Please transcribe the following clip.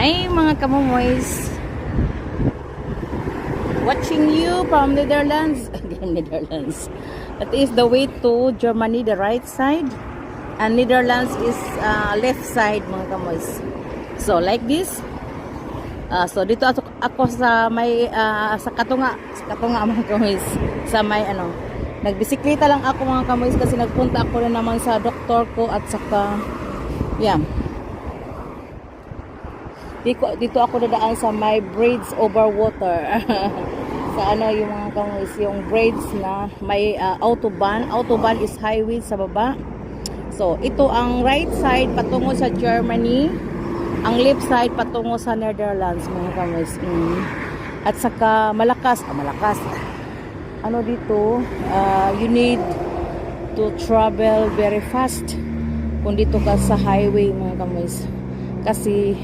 Hi mga kamomoys. Watching you from Netherlands. Again, Netherlands. That is the way to Germany, the right side. And Netherlands is left side mga kamoys. So like this. So dito ako sa may sa Katunga mga kamoys. Sa may nagbisikleta lang ako mga kamoys kasi nagpunta ako na naman sa doktor ko at saka dito ako dadaan sa my bridge over water. Sa yung mga kamoys, yung bridge na may autobahn. Autobahn is highway sa baba. So ito ang right side patungo sa Germany, ang left side patungo sa Netherlands mga kamoys. At saka malakas dito, you need to travel very fast kung dito ka sa highway mga kamoys, kasi